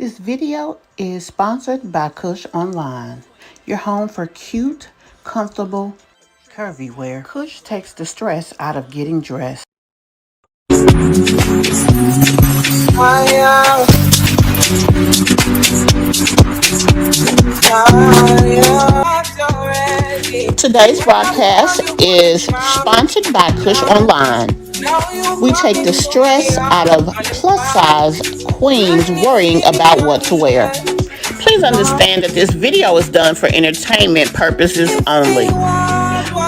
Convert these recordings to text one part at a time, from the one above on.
This video is sponsored by Kush Online, your home for cute, comfortable, curvy wear. Kush takes the stress out of getting dressed. Today's broadcast is sponsored by Kush Online. We take the stress out of plus size queens worrying about what to wear. Please understand that this video is done for entertainment purposes only.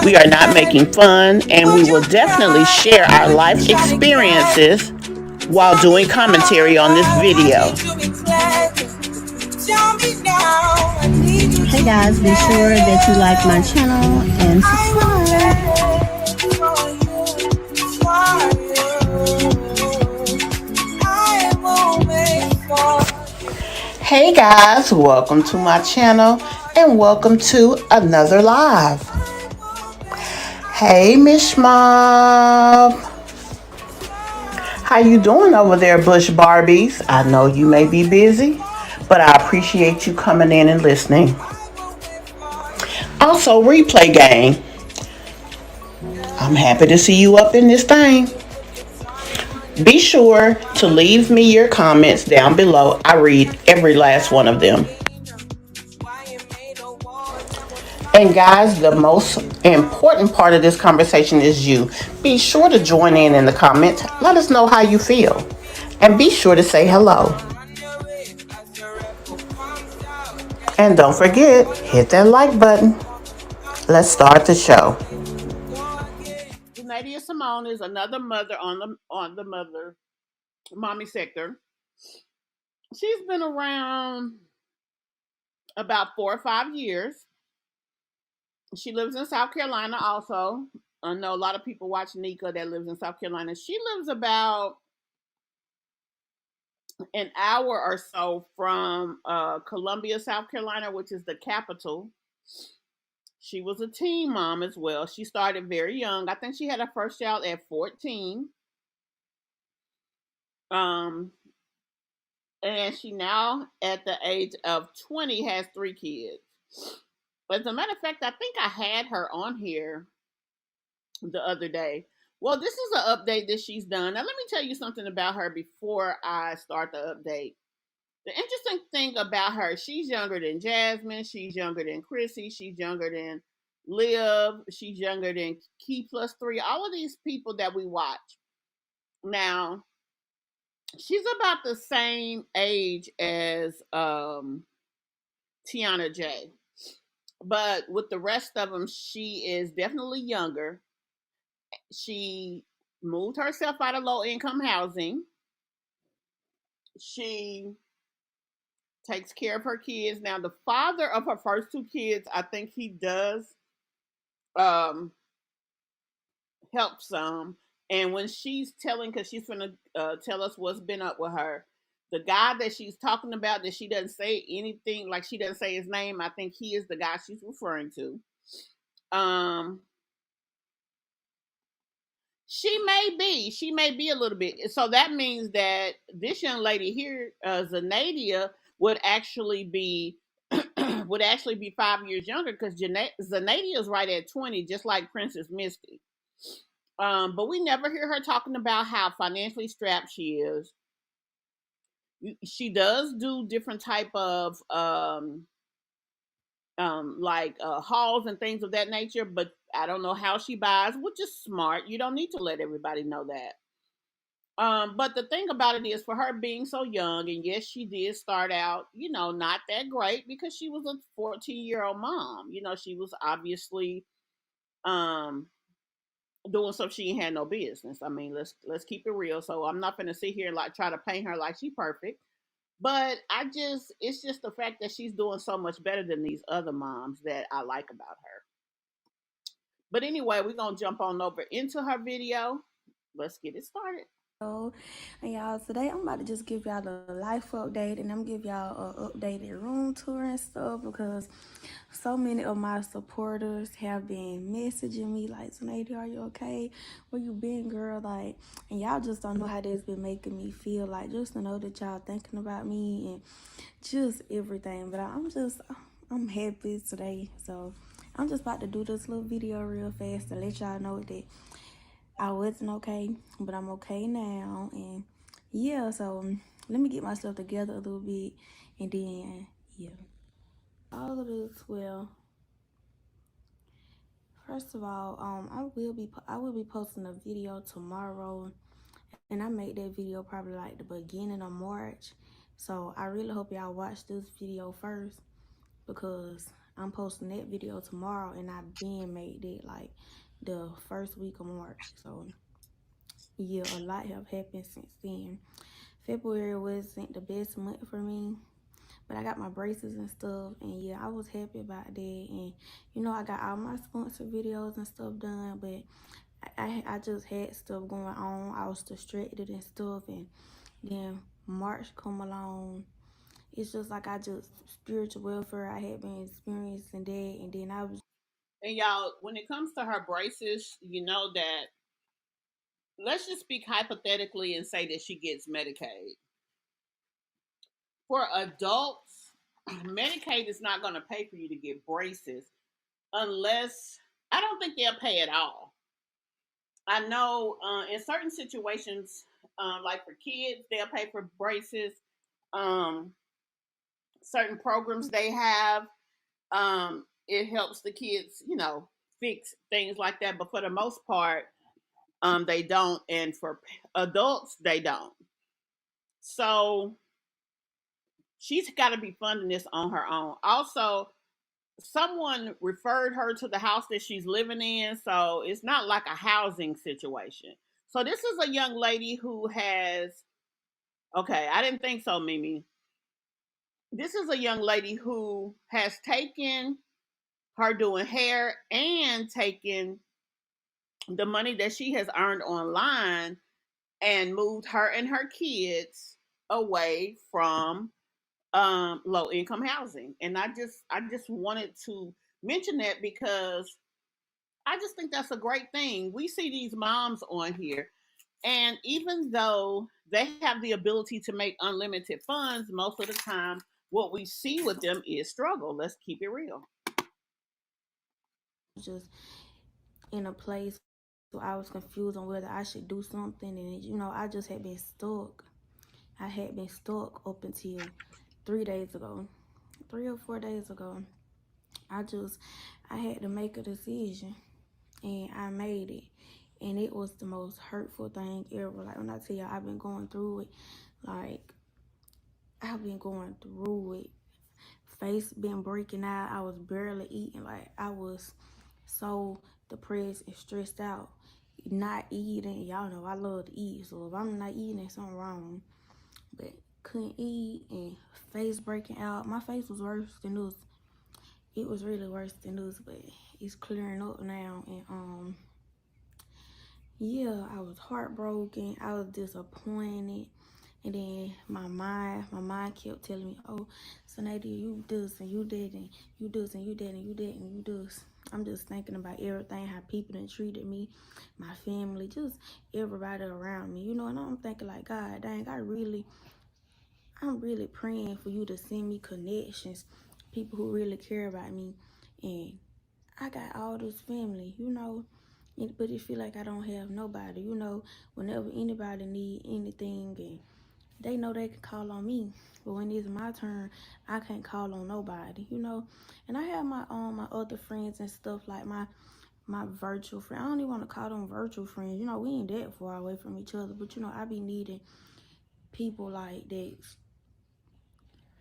We are not making fun, and we will definitely share our life experiences while doing commentary on this video. Hey guys, be sure that you like my channel and subscribe. Hey guys, welcome to my channel and welcome to another live. Hey Miss Mob, how you doing over there, Bush Barbies? I know you may be busy, but I appreciate you coming in and listening. Also, replay gang, I'm happy to see you up in this thing. Be sure to leave me your comments down below. I read every last one of them. And guys, the most important part of this conversation is you. Be sure to join in the comments. Let us know how you feel. And be sure to say hello. And don't forget, hit that like button. Let's start the show. Zanadia Simone is another mother on the mommy sector. She's been around about 4 or 5 years. She lives in South Carolina also. I know a lot of people watch Nika that lives in South Carolina. She lives about an hour or so from Columbia, South Carolina, which is the capital. She was a teen mom as well. She started very young. I think she had her first child at 14. And she now, at the age of 20, has 3 kids. As a matter of fact, I think I had her on here the other day. Well, this is an update that she's done. Now, let me tell you something about her before I start the update. The interesting thing about her, she's younger than Jasmine, she's younger than Chrissy, she's younger than Liv, she's younger than Key Plus 3, all of these people that we watch. Now, she's about the same age as Tiana J. But with the rest of them, she is definitely younger. She moved herself out of low income housing. She takes care of her kids. Now, the father of her first 2 kids, I think he does help some. And when she's telling, because she's going to tell us what's been up with her, the guy that she's talking about, that she doesn't say anything, like she doesn't say his name, I think he is the guy she's referring to. She may be a little bit. So that means that this young lady here, Zanadia, would actually be 5 years younger, because Zanadia is right at 20, just like Princess Misty. But we never hear her talking about how financially strapped she is. She does do different type of hauls and things of that nature, but I don't know how she buys, which is smart. You don't need to let everybody know that. But the thing about it is, for her being so young, and yes, she did start out, not that great, because she was a 14-year-old mom. She was obviously doing something she ain't had no business. I mean, let's keep it real. So I'm not gonna sit here and try to paint her like she's perfect. But it's just the fact that she's doing so much better than these other moms that I like about her. But anyway, we're going to jump on over into her video. Let's get it started. And y'all, today I'm about to just give y'all a life update, and I'm give y'all a updated room tour and stuff because so many of my supporters have been messaging me like, Zanadia, are you okay? Where you been, girl? Like, and y'all just don't know how that's been making me feel. Like, just to know that y'all thinking about me and just everything. But I'm happy today. So I'm just about to do this little video real fast to let y'all know that I wasn't okay, but I'm okay now. And yeah, so let me get myself together a little bit, and then yeah, all of this. Well, first of all, I will be posting a video tomorrow, and I made that video probably like the beginning of March. So I really hope y'all watch this video first because I'm posting that video tomorrow, and I've been made it like the first week of March. So yeah, a lot have happened since then. February wasn't the best month for me, but I got my braces and stuff, and yeah, I was happy about that. And I got all my sponsored videos and stuff done, but I just had stuff going on. I was distracted and stuff, and then March come along. It's just like I just spiritual welfare. I had been experiencing that, and then I was And y'all, when it comes to her braces, you know that, let's just speak hypothetically and say that she gets Medicaid. For adults, Medicaid is not going to pay for you to get braces unless, I don't think they'll pay at all. I know in certain situations, like for kids, they'll pay for braces. Um, Certain programs they have, it helps the kids, fix things like that. But for the most part, they don't, and for adults, they don't. So she's got to be funding this on her own. Also, someone referred her to the house that she's living in, so it's not like a housing situation. So this is a young lady who has, okay, I didn't think so, Mimi. This is a young lady who has taken her doing hair and taken the money that she has earned online and moved her and her kids away from low income housing. And I just wanted to mention that because I just think that's a great thing. We see these moms on here, and even though they have the ability to make unlimited funds, most of the time, what we see with them is struggle. Let's keep it real. just in a place where I was confused on whether I should do something, and I just had been stuck. I had been stuck up until 3 days ago, 3 or 4 days ago. I just I had to make a decision, and I made it, and it was the most hurtful thing ever. Like when I tell you I've been going through it, like I've been going through it. Face been breaking out. I was barely eating. Like I was so depressed and stressed out. Not eating. Y'all know I love to eat. So if I'm not eating, there's something wrong. But couldn't eat and face breaking out. My face was worse than this. It was really worse than this, but it's clearing up now. And yeah, I was heartbroken. I was disappointed. And then my mind kept telling me, oh, so Nadia, you this and you that and you this and you that and you that and you this. I'm just thinking about everything, how people done treated me, my family, just everybody around me, and I'm thinking like, God dang, I'm really praying for you to send me connections, people who really care about me. And I got all this family. But it feel like I don't have nobody. Whenever anybody need anything, and they know they can call on me. But when it's my turn, I can't call on nobody. And I have my other friends and stuff, like my virtual friend. I don't even want to call them virtual friends. We ain't that far away from each other. But I be needing people like that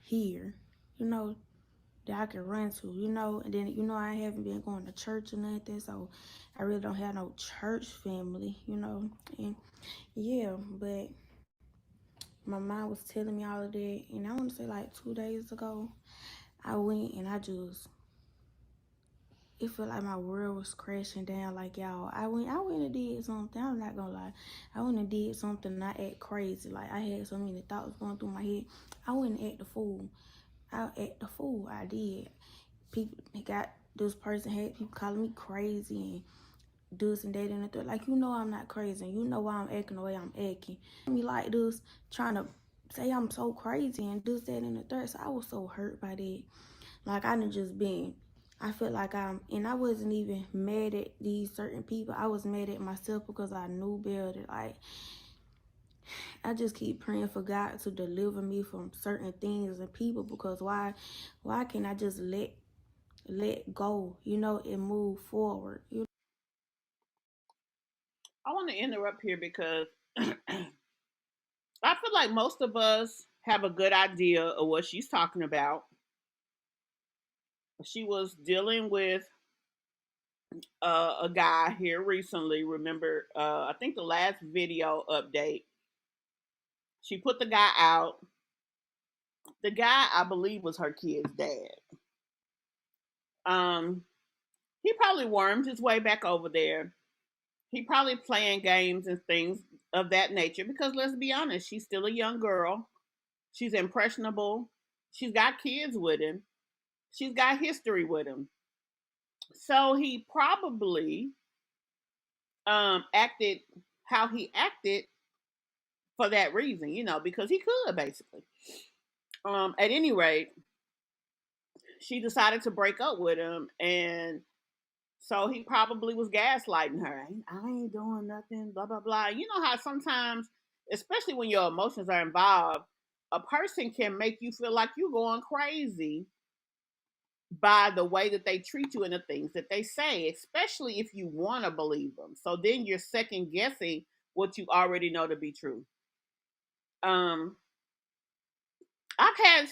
here, you know, that I can run to. And then I haven't been going to church or nothing, so I really don't have no church family. And yeah, but my mom was telling me all of that, and I want to say like 2 days ago, I went and I just it felt like my world was crashing down. Like y'all, I went and did something. I'm not gonna lie, I went and did something. And I act crazy. Like I had so many thoughts going through my head. I went and act the fool. I act the fool. I did. People got this person had people calling me crazy and this and that and the third. Like, you know I'm not crazy. And you know why I'm acting the way I'm acting. Me like this, trying to say I'm so crazy and this, that, and the third. So I was so hurt by that. Like I done just been. I feel like and I wasn't even mad at these certain people. I was mad at myself because I knew better. Like I just keep praying for God to deliver me from certain things and people because why can't I just let go, and move forward? I want to interrupt here because I feel like most of us have a good idea of what she's talking about. She was dealing with a guy here recently. Remember, I think the last video update, she put the guy out. The guy, I believe, was her kid's dad. Um, he probably wormed his way back over there. He probably playing games and things of that nature because let's be honest, she's still a young girl. She's impressionable. She's got kids with him. She's got history with him. So he probably acted how he acted for that reason, because he could basically. At any rate, she decided to break up with him, and so he probably was gaslighting her. I ain't doing nothing, blah blah blah. You know how sometimes, especially when your emotions are involved, a person can make you feel like you're going crazy by the way that they treat you and the things that they say, especially if you want to believe them. So then you're second guessing what you already know to be true. Um, I've had,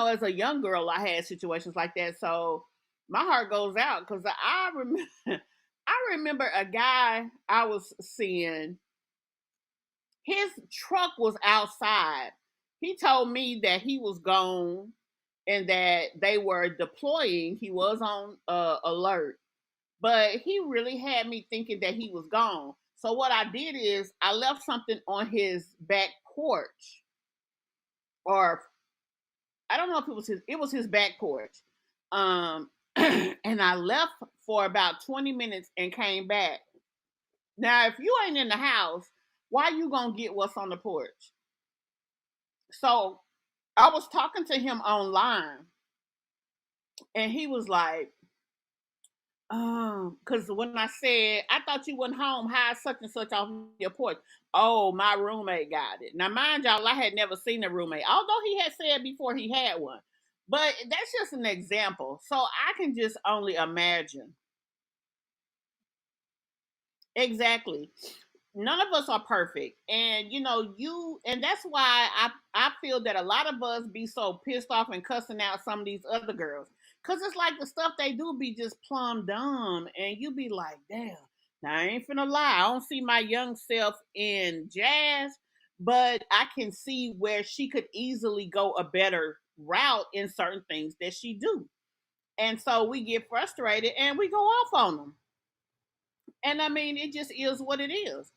as a young girl, I had situations like that. So my heart goes out because I remember, I remember a guy I was seeing. His truck was outside. He told me that he was gone and that they were deploying. He was on alert, but he really had me thinking that he was gone. So what I did is I left something on his back porch, or I don't know if it was his back porch. Um, and I left for about 20 minutes and came back. Now, if you ain't in the house, why you gonna get what's on the porch? So I was talking to him online, and he was like, because when I said I thought you went home, how such and such off your porch. Oh, my roommate got it. Now, mind y'all, I had never seen a roommate, although he had said before he had one. But that's just an example. So I can just only imagine. Exactly. None of us are perfect, and and that's why I feel that a lot of us be so pissed off and cussing out some of these other girls, because it's like the stuff they do be just plumb dumb, and you be like, damn. Now I ain't finna lie, I don't see my young self in Jazz, but I can see where she could easily go a better route in certain things that she do, and so we get frustrated and we go off on them. And I mean, it just is what it is.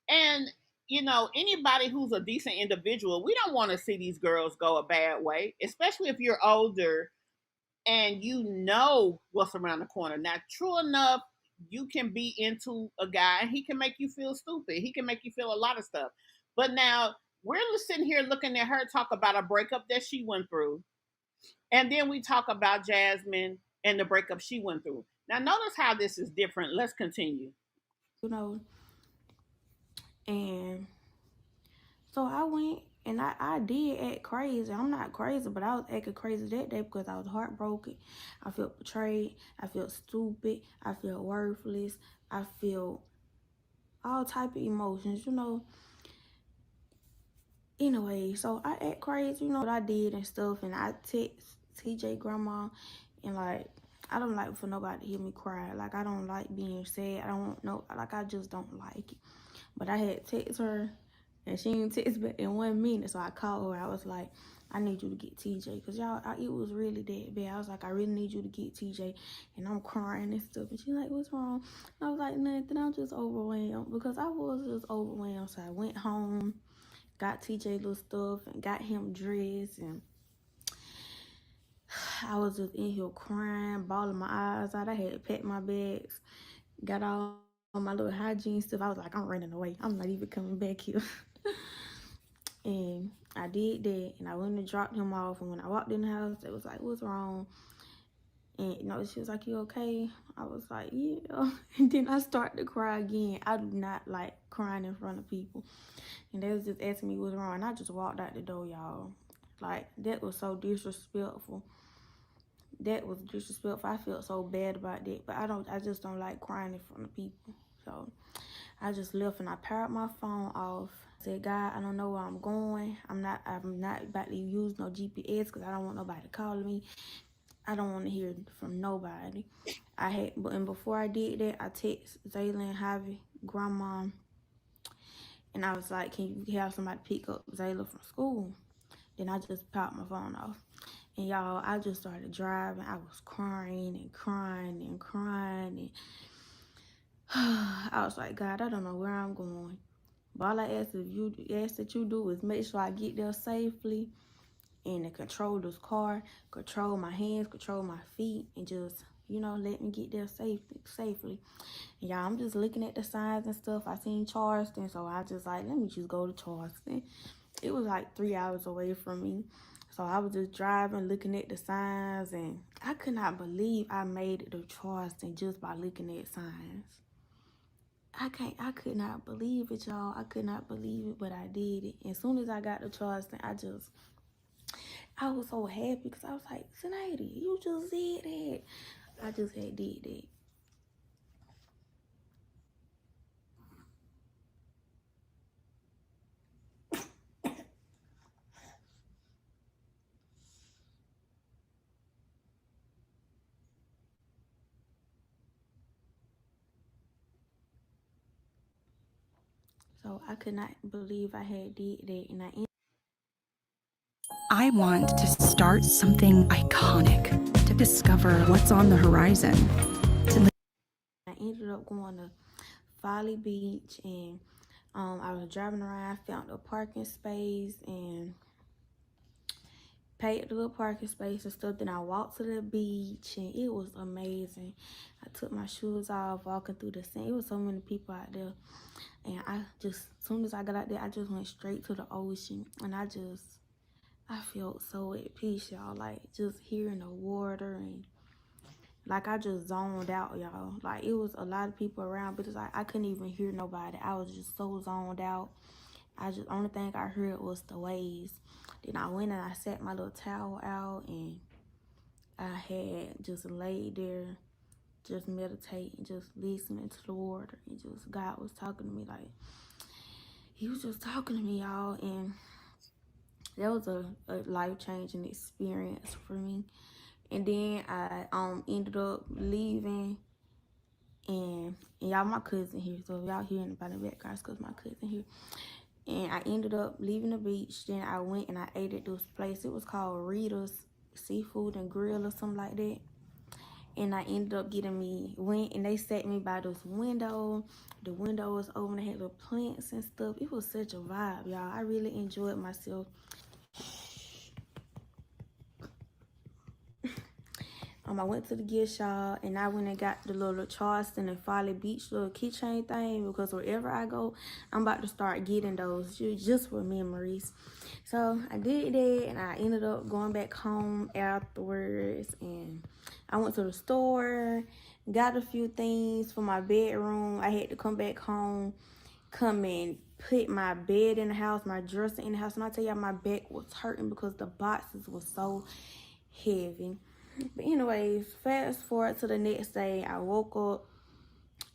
And, anybody who's a decent individual, we don't want to see these girls go a bad way, especially if you're older and you know what's around the corner. Now, true enough, you can be into a guy and he can make you feel stupid. He can make you feel a lot of stuff. But now we're sitting here looking at her talk about a breakup that she went through. And then we talk about Jasmine and the breakup she went through. Now, notice how this is different. Let's continue. you know. And so I went and I did act crazy. I'm not crazy, but I was acting crazy that day because I was heartbroken. I felt betrayed. I felt stupid. I felt worthless. I felt all type of emotions. Anyway, so I act crazy, what I did and stuff, and I text TJ grandma, and like I don't like for nobody to hear me cry. Like I don't like being sad. I don't know. Like I just don't like it. But I had text her And she didn't text back in 1 minute. So I called her. I was like, I need you to get TJ. Because y'all, it was really that bad. I was like, I really need you to get TJ. And I'm crying and stuff. And she's like, what's wrong? And I was like, nothing. I'm just overwhelmed. Because I was just overwhelmed. So I went home, got TJ little stuff, and got him dressed. And I was just in here crying, bawling my eyes out. I had to pack my bags, got all my little hygiene stuff. I was like, I'm running away. I'm not even coming back here. And I did that, and I went and dropped him off. And when I walked in the house, they was like, what's wrong? And she was like, you okay? I was like, yeah. And then I started to cry again. I do not like crying in front of people. And they was just asking me what's wrong. And I just walked out the door, y'all. Like, that was so disrespectful. That was disrespectful. I felt so bad about that. But I just don't like crying in front of people. So I just left and I powered my phone off. I said, God, I don't know where I'm going. I'm not about to use no GPS because I don't want nobody calling me. I don't want to hear from nobody. And before I did that, I texted Zayla and Javi, grandma, and I was like, can you have somebody pick up Zayla from school? Then I just popped my phone off. And y'all, I just started driving. I was crying and crying and crying. And I was like, God, I don't know where I'm going. But all I ask that you do is make sure I get there safely and to control this car, control my hands, control my feet, and just, let me get there safely. And y'all, I'm just looking at the signs and stuff. I seen Charleston, so I just like, let me just go to Charleston. It was like 3 hours away from me. So I was just driving, looking at the signs, and I could not believe I made it to Charleston just by looking at signs. I could not believe it, y'all. I could not believe it, but I did it. And as soon as I got to Charleston, I was so happy because I was like, Zanadia, you just did that. I just had did that. So I could not believe I had did that, and I want to start something iconic, to discover what's on the horizon. I ended up going to Folly Beach, and I was driving around, found a parking space, and paid the little parking space and stuff. Then I walked to the beach, and it was amazing. I took my shoes off, walking through the sand. It was so many people out there, and as soon as I got out there, I just went straight to the ocean, and I felt so at peace, y'all. Like, just hearing the water, and like, I just zoned out, y'all. Like, it was a lot of people around, but it's like I couldn't even hear nobody. I was just so zoned out. Only thing I heard was the waves. Then I went and I sat my little towel out, and I had just laid there, just meditating, just listening to the water, and just God was talking to me. Like, he was just talking to me, y'all, and that was a life-changing experience for me. And then I ended up leaving, and y'all, my cousin here, so if y'all hearing about the background, because my cousin here. And I ended up leaving the beach. Then I went and I ate at this place. It was called Rita's Seafood and Grill or something like that. And I ended up went and they sat me by this window. The window was open. They had little plants and stuff. It was such a vibe, y'all. I really enjoyed myself. I went to the gift shop, and I went and got the little Charleston and Folly Beach little keychain thing, because wherever I go, I'm about to start getting those just for memories. So I did that, and I ended up going back home afterwards, and I went to the store, got a few things for my bedroom. I had to come back home, come and put my bed in the house, my dresser in the house, and I tell y'all, my back was hurting because the boxes were so heavy. But anyways, fast forward to the next day. I woke up.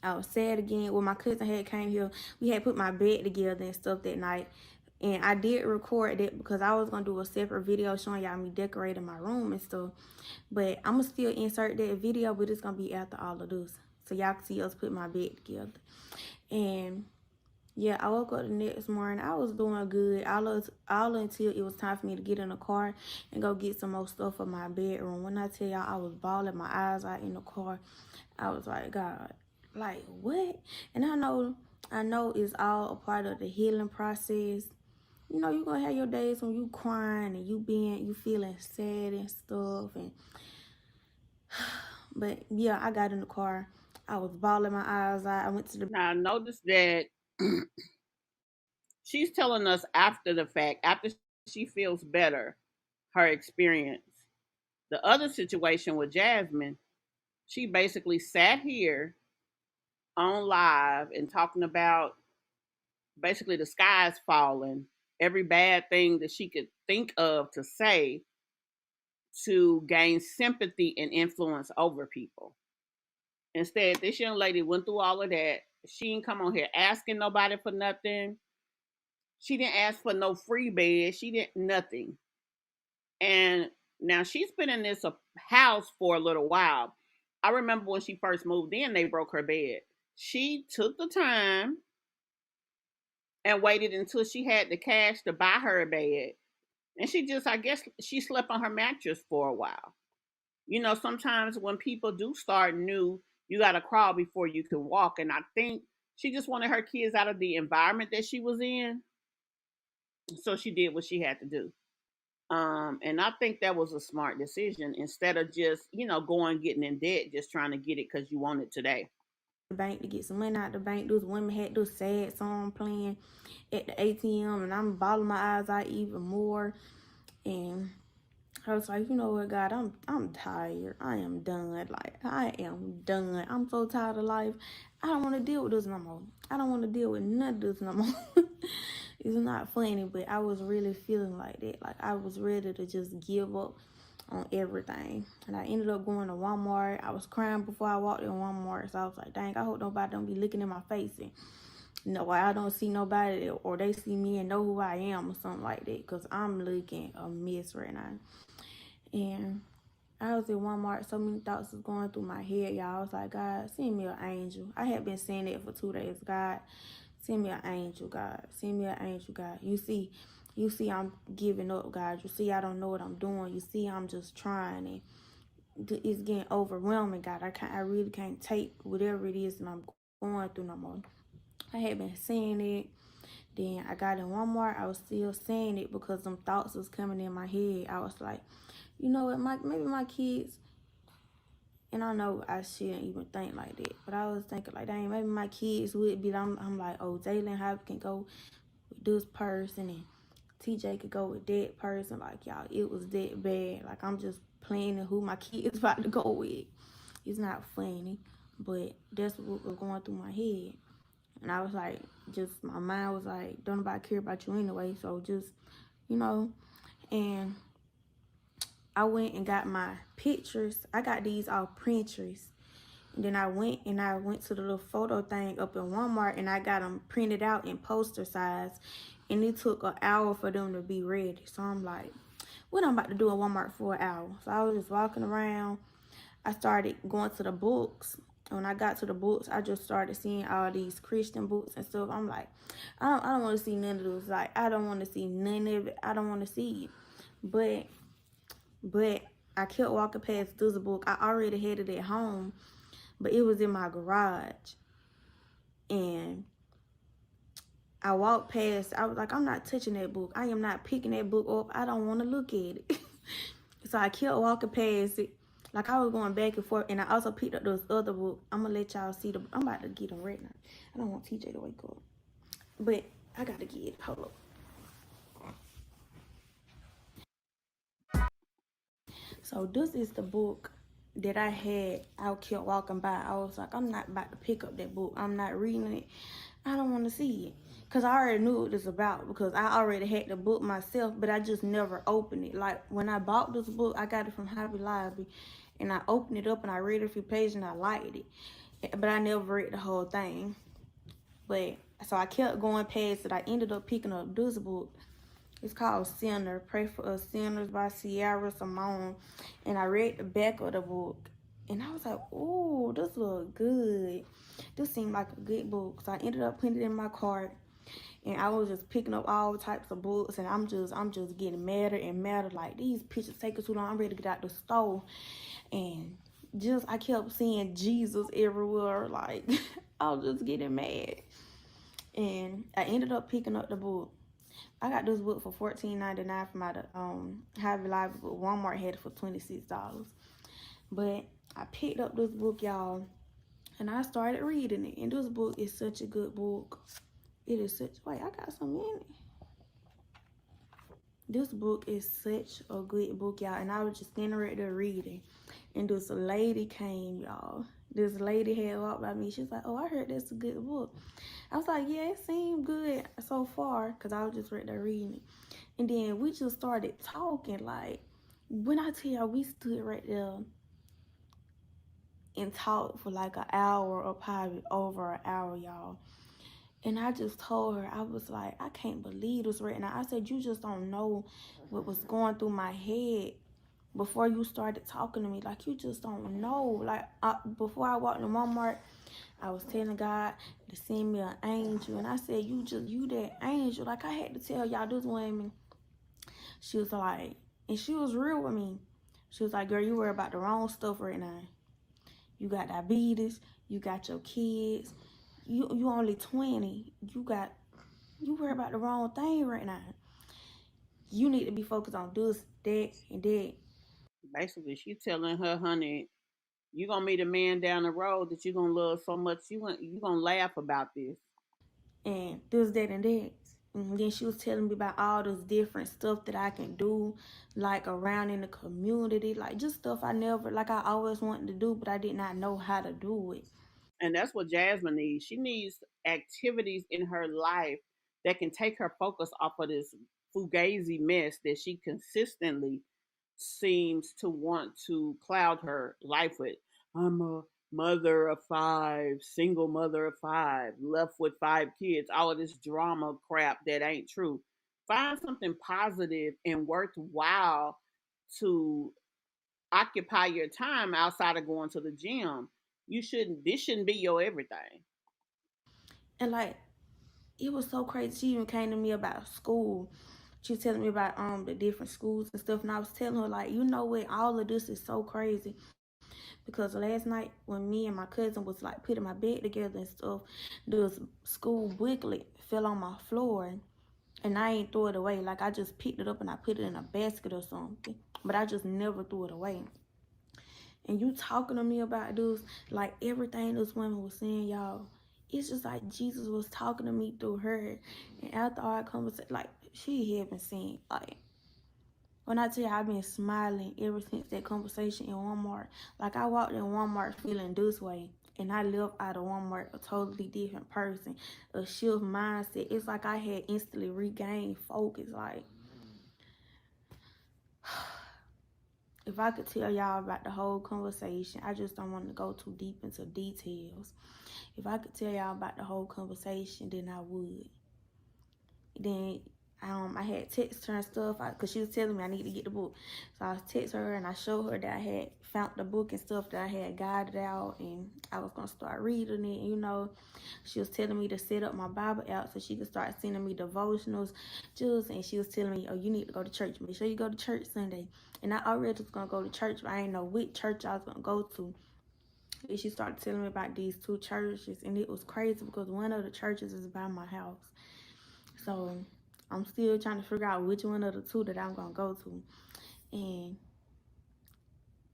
I was sad again. When my cousin had came here, we had put my bed together and stuff that night. And I did record it because I was going to do a separate video showing y'all me decorating my room and stuff. But I'm going to still insert that video, but it's going to be after all of this. So y'all can see us put my bed together. And Yeah, I woke up the next morning. I was doing good, all until it was time for me to get in the car and go get some more stuff for my bedroom. When I tell y'all, I was bawling my eyes out in the car. I was like, God, like what? And I know it's all a part of the healing process. You know, you're gonna have your days when you crying and you feeling sad and stuff. And but yeah, I got in the car. I was bawling my eyes out. I went to the Now, notice that she's telling us after the fact, after she feels better, her experience. The other situation with Jasmine, she basically sat here on live and talking about basically the sky's falling, every bad thing that she could think of to say to gain sympathy and influence over people. Instead, this young lady went through all of that. She didn't come on here asking nobody for nothing. She didn't ask for no free bed. She didn't nothing. And now she's been in this house for a little while. I remember when she first moved in, they broke her bed. She took the time and waited until she had the cash to buy her a bed. And she just, I guess, she slept on her mattress for a while. You know, sometimes when people do start new, you got to crawl before you can walk. And I think she just wanted her kids out of the environment that she was in. So she did what she had to do. And I think that was a smart decision instead of just, going getting in debt, just trying to get it because you want it today. bank to get some money out the bank. Those women had this sad song playing at the ATM, and I'm bawling my eyes out even more. And I was like, you know what, God, I'm tired. I am done. Like I am done. I'm so tired of life. I don't want to deal with this no more. I don't want to deal with none of this no more. It's not funny, but I was really feeling like that. Like I was ready to just give up on everything. And I ended up going to Walmart. I was crying before I walked in Walmart. So I was like, dang, I hope nobody don't be looking in my face and no, I don't see nobody or they see me and know who I am or something like that. Because I'm looking a mess right now. And I was at Walmart. So many thoughts was going through my head, y'all. I was like, God, send me an angel. I had been saying that for 2 days. God, send me an angel, God. Send me an angel, God. You see I'm giving up, God. You see I don't know what I'm doing. You see I'm just trying and it's getting overwhelming, God. I really can't take whatever it is that I'm going through no more. I had been saying it. Then I got in Walmart. I was still saying it because some thoughts was coming in my head. I was like, you know what, maybe my kids, and I know I shouldn't even think like that, but I was thinking like, dang, maybe my kids would be. I'm like, oh, Jalen Hop can go with this person and TJ could go with that person. Like, y'all, it was that bad. Like, I'm just planning who my kids about to go with. It's not funny, but that's what was going through my head. And I was like, just my mind was like, don't nobody care about you anyway. So just, you know, and I went and got my pictures. I got these all printers. And then I went to the little photo thing up in Walmart and I got them printed out in poster size. And it took an hour for them to be ready. So I'm like, what I'm about to do at Walmart for an hour? So I was just walking around. I started going to the books. When I got to the books, I just started seeing all these Christian books and stuff. I'm like, I don't want to see none of those. Like, I don't want to see none of it. I don't want to see it. But I kept walking past this book. I already had it at home, but it was in my garage. And I walked past. I was like, I'm not touching that book. I am not picking that book up. I don't want to look at it. So I kept walking past it. Like I was going back and forth. And I also picked up this other book. I'm going to let y'all see. I'm about to get them right now. I don't want TJ to wake up. But I got to get it. Hold up. So this is the book that I had. I kept walking by. I was like, I'm not about to pick up that book. I'm not reading it. I don't want to see it. Because I already knew what it's about. Because I already had the book myself. But I just never opened it. Like when I bought this book, I got it from Hobby Lobby. And I opened it up and I read a few pages and I liked it. But I never read the whole thing. But so I kept going past it. I ended up picking up this book. It's called Sinner. Pray for Us Sinners by Zanadia Simone. And I read the back of the book. And I was like, oh, this look good. This seemed like a good book. So I ended up putting it in my cart. And I was just picking up all types of books, and I'm just getting madder and madder. Like, these pictures taking too long. I'm ready to get out the store, and just I kept seeing Jesus everywhere. Like, I was just getting mad, and I ended up picking up the book. I got this book for $14.99 from my Hobby Library, but Walmart had it for $26. But I picked up this book, y'all, and I started reading it. And this book is such a good book. It is such. Wait, I got some in it. This book is such a good book, y'all. And I was just standing right there reading. And this lady came, y'all. This lady had walked by me. She was like, "Oh, I heard that's a good book." I was like, "Yeah, it seemed good so far," because I was just right there reading it. And then we just started talking. Like, when I tell y'all, we stood right there and talked for like an hour or probably over an hour, y'all. And I just told her, I was like, "I can't believe this right now." I said, "You just don't know what was going through my head before you started talking to me. Like, you just don't know." Like, before I walked in Walmart, I was telling God to send me an angel. And I said, you that angel. Like, I had to tell y'all this woman. She was like, and she was real with me. She was like, "Girl, you worry about the wrong stuff right now. You got diabetes. You got your kids. You only 20. You worry about the wrong thing right now. You need to be focused on this, that, and that, Basically, she telling her, honey, you gonna meet a man down the road that you gonna love so much you gonna laugh about this. and this, that, and that." And then she was telling me about all this different stuff that I can do, like around in the community, like just stuff I always wanted to do, but I did not know how to do it. And that's what Jasmine needs. She needs activities in her life that can take her focus off of this fugazi mess that she consistently seems to want to cloud her life with. I'm a mother of five, single mother of five, left with five kids, all of this drama crap that ain't true. Find something positive and worthwhile to occupy your time outside of going to the gym. This shouldn't be your everything. And like, it was so crazy. She even came to me about school. She was telling me about the different schools and stuff, and I was telling her, like, you know what, all of this is so crazy. Because last night when me and my cousin was like putting my bed together and stuff, this school booklet fell on my floor, and I ain't throw it away. Like, I just picked it up and I put it in a basket or something, but I just never threw it away. And you talking to me about this, like everything this woman was saying, y'all, it's just like Jesus was talking to me through her. And after our conversation, like, she had been saying, like, when I tell you I've been smiling ever since that conversation in Walmart. Like, I walked in Walmart feeling this way, and I left out of Walmart a totally different person, a shift mindset. It's like I had instantly regained focus. Like, if I could tell y'all about the whole conversation, I just don't want to go too deep into details. If I could tell y'all about the whole conversation, then I would. Then I had text her and stuff because she was telling me I need to get the book. So I text her and I showed her that I had found the book and stuff that I had guided out, and I was gonna start reading it. And, she was telling me to set up my Bible app so she could start sending me devotionals, just. And she was telling me, "Oh, you need to go to church. Make sure you go to church Sunday." And I already was gonna go to church, but I didn't know which church I was gonna go to. And she started telling me about these two churches, and it was crazy because one of the churches is by my house. So I'm still trying to figure out which one of the two that I'm gonna go to. And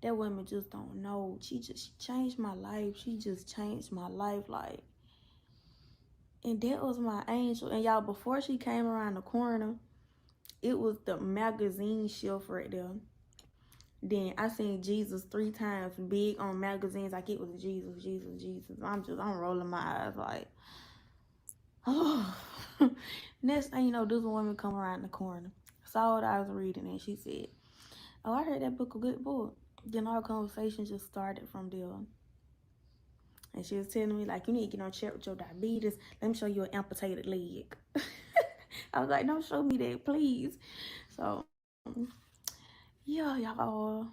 that woman just don't know. She changed my life. She just changed my life, like. And that was my angel. And y'all, before she came around the corner, it was the magazine shelf right there. Then I seen Jesus 3 times big on magazines, like it was Jesus, Jesus, Jesus. I'm rolling my eyes like, oh. Next thing you know, this woman come around the corner, saw what I was reading, and she said, "Oh, I heard that book a good book." Then our conversation just started from there. And she was telling me, like, you need to get on check with your diabetes. Let me show you an amputated leg. I was like, "Don't show me that, please." So, yeah, y'all.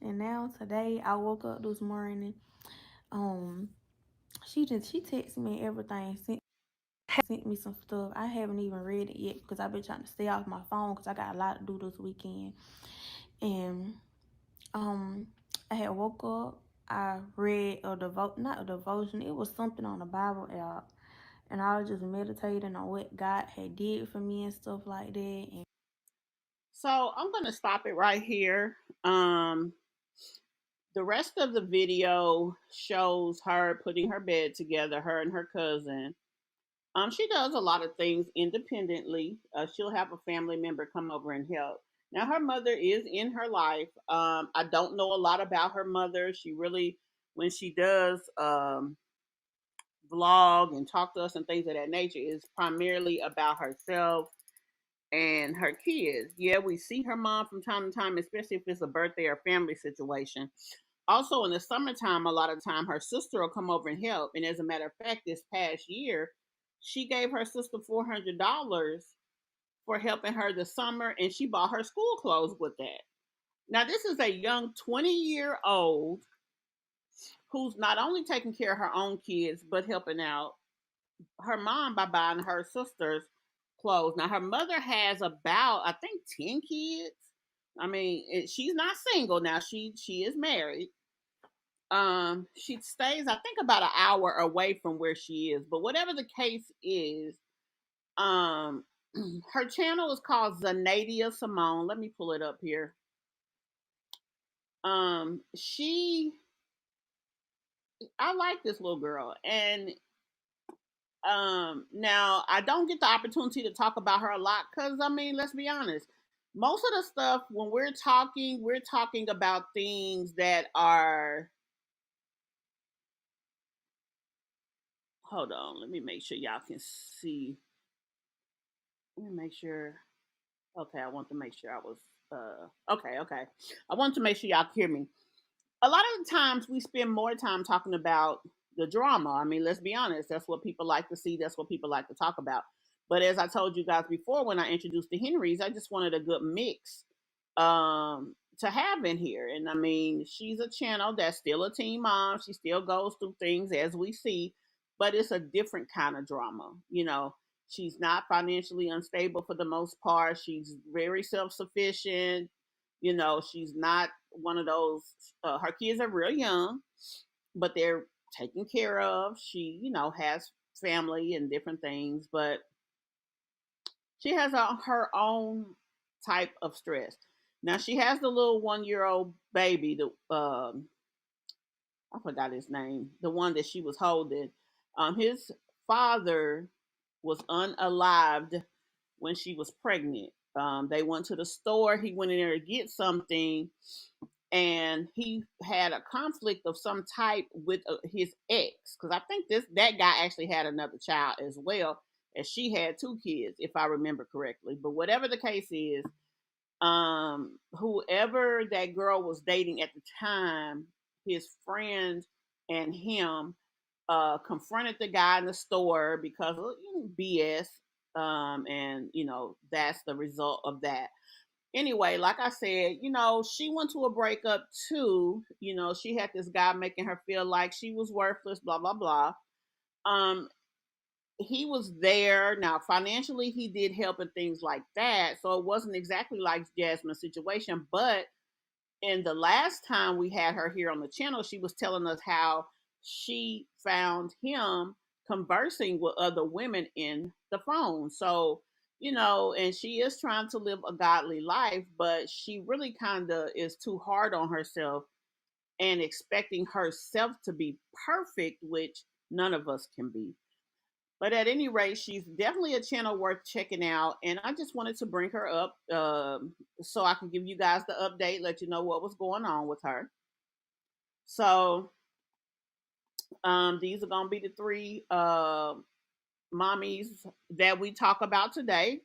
And now today, I woke up this morning. Um, she texted me everything. sent me some stuff. I haven't even read it yet because I've been trying to stay off my phone because I got a lot to do this weekend. And um, I had woke up. I read not a devotion. It was something on the Bible app, and I was just meditating on what God had did for me and stuff like that. And So I'm gonna stop it right here. The rest of the video shows her putting her bed together, her and her cousin. She does a lot of things independently. She'll have a family member come over and help. Now, her mother is in her life. I don't know a lot about her mother. She really, when she does vlog and talk to us and things of that nature, is primarily about herself and her kids. Yeah, we see her mom from time to time, especially if it's a birthday or family situation. Also, in the summertime, a lot of time her sister will come over and help. And as a matter of fact, this past year, she gave her sister $400 for helping her this summer, and she bought her school clothes with that. Now, this is a young 20-year-old who's not only taking care of her own kids, but helping out her mom by buying her sister's clothes. Now, her mother has about, I think, 10 kids. I mean, she's not single now. She is married. She stays, I think, about an hour away from where she is. But whatever the case is, um, her channel is called Zanadia Simone. Let me pull it up here. She, I like this little girl, and now I don't get the opportunity to talk about her a lot because I mean, let's be honest. Most of the stuff when we're talking about things that are. Hold on, let me make sure y'all can see. Let me make sure. Okay, I want to make sure I was. Okay. I want to make sure y'all hear me. A lot of the times we spend more time talking about the drama. I mean, let's be honest. That's what people like to see. That's what people like to talk about. But as I told you guys before, when I introduced the Henrys, I just wanted a good mix to have in here. And I mean, she's a channel that's still a teen mom. She still goes through things as we see, but it's a different kind of drama. You know, she's not financially unstable for the most part. She's very self sufficient. You know, she's not one of those. Her kids are real young, but they're taken care of. She, has family and different things, but she has her own type of stress. Now she has the little 1 year old baby. I forgot his name. The one that she was holding. His father was unalived when she was pregnant. They went to the store. He went in there to get something, and he had a conflict of some type with his ex. Because I think that guy actually had another child as well, as she had two kids, if I remember correctly. But whatever the case is, whoever that girl was dating at the time, his friend and him confronted the guy in the store because of BS. And that's the result of that. Anyway, like I said, she went to a breakup too. She had this guy making her feel like she was worthless, blah blah blah. Um, he was there. Now, financially, he did help and things like that. So it wasn't exactly like Jasmine's situation. But in the last time we had her here on the channel, she was telling us how she found him conversing with other women in the phone. So, and she is trying to live a godly life, but she really kind of is too hard on herself and expecting herself to be perfect, which none of us can be. But at any rate, she's definitely a channel worth checking out. And I just wanted to bring her up so I can give you guys the update, let you know what was going on with her. So these are going to be the three mommies that we talk about today.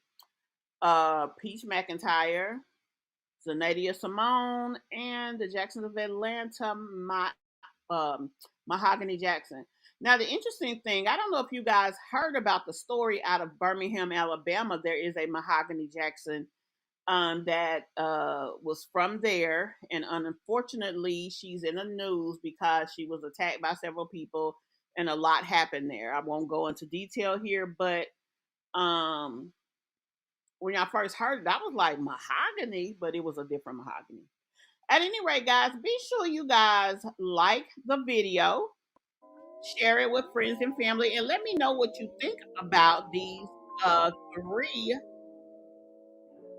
Peach McIntyre, Zanadia Simone, and the Jacksons of Atlanta, Mahogany Jackson. Now, the interesting thing, I don't know if you guys heard about the story out of Birmingham, Alabama. There is a Mahogany Jackson that was from there. And unfortunately, she's in the news because she was attacked by several people. and a lot happened there. I won't go into detail here, but um, when I first heard it, I was like mahogany, but it was a different mahogany. At any rate, guys, be sure you guys like the video, share it with friends and family, and let me know what you think about these three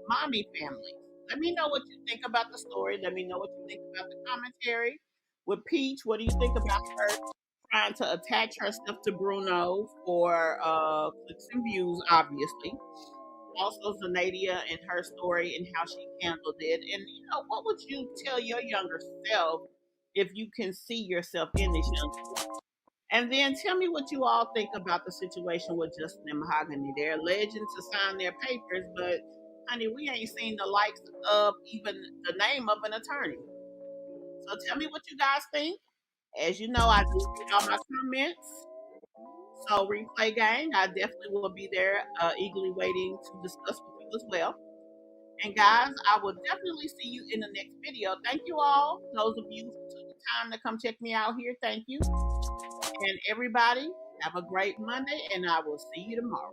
mommy families. Let me know what you think about the story. Let me know what you think about the commentary with Peach. What do you think about her trying to attach herself to Bruno for clicks and views, obviously? Also, Zanadia and her story and how she handled it. And, what would you tell your younger self if you can see yourself in this young girl? And then tell me what you all think about the situation with Justin and Mahogany. They're alleging to sign their papers, but honey, we ain't seen the likes of even the name of an attorney. So tell me what you guys think. As you know, I do read all my comments. So replay gang, I definitely will be there, eagerly waiting to discuss with you as well. And guys, I will definitely see you in the next video. Thank you all. Those of you who took the time to come check me out here, thank you. And everybody, have a great Monday, and I will see you tomorrow.